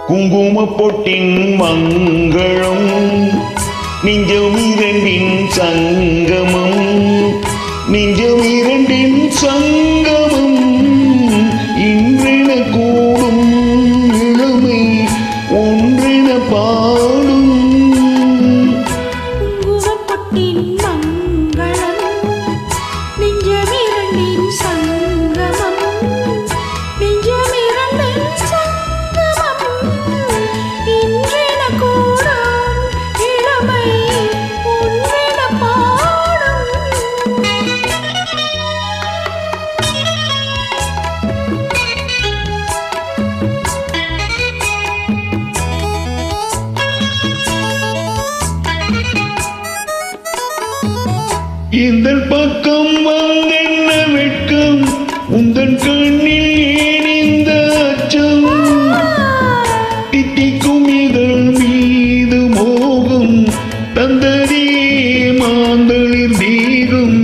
குங்குமப் பொட்டின் மங்களம் நெஞ்சம் இரண்டின் சங்கமம் நெஞ்சம் இரண்டின் சங்கமம் இன்றென கூடும் இளமை ஒன்றென பாடும் குங்குமப்பொட்டின் மங்களம் நெஞ்சம் இரண்டின் சங்கமம் நெஞ்சம் இரண்டின் சங்கமம் இன்றென கூடும் இளமை ஒன்றென பாடும். இந்த பக்கம் வந்தென்ன வெட்கம் உந்தன் கண்ணில் ஏன் இந்த அச்சம் தித்திக்கும் இதழ் மீது மோகம் தந்ததே மாந்தளிர் தேகம்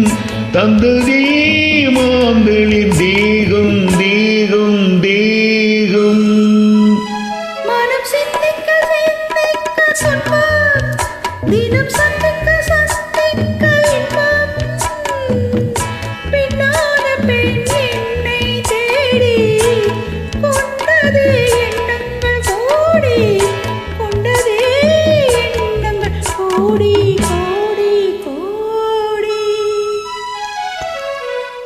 தந்ததே மாந்தளிர் தேகம் தேகம் தேகம் மனம் சிந்திக்க சிந்திக்க சொன்பார் தினம் சந்திக்க சந்திக்க இன்பம் பின்னான பெண் என்னை தேடி கொண்டதே எண்ணங்கள் கோடி கொண்டதே எண்ணங்கள் கோடி கோடி கோடி.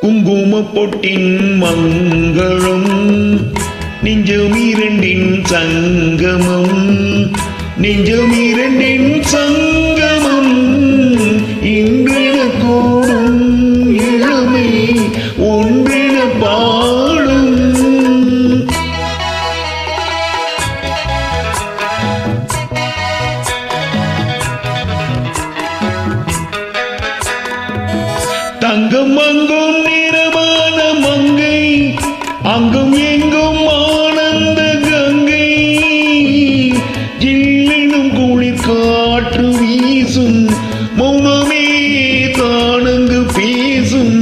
குங்குமப் பொட்டின் மங்களம் நெஞ்சம் இரண்டின் சங்கமம் நெஞ்சம் இரண்டின் சங்கமம் இன்றென கூடும் இளமை ஒன்றென பாடும். தங்கம் அங்கும் நிறமான மங்கை அங்கும் எங்கும் ஆனந்த கங்கை ஜில்லினும் குளிர் காற்று வீசும் மௌனமே தானங்கு பேசும்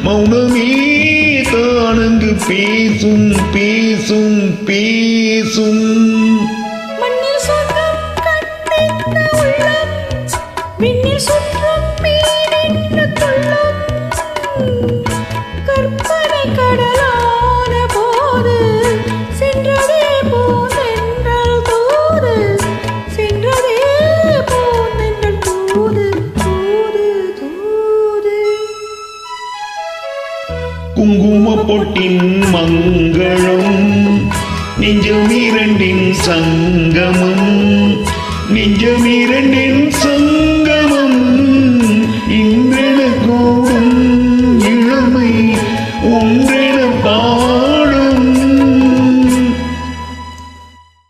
மௌனமே தானங்கு பேசும் பேசும் பேசும். மண்ணில் சொர்க்கம் கண்டென்ன உள்ளம் விண்ணில் சுற்றும் மீனென்ன துள்ளம் கற்பனை கடலான போது சென்றதே போதென்றல் தூது சென்றதே போதென்றல் தூது தூது தூது. குங்குமப் பொட்டின் மங்களம் நெஞ்சம் இரண்டின் சங்கமம் நெஞ்சம் இரண்டின் சங்கமம்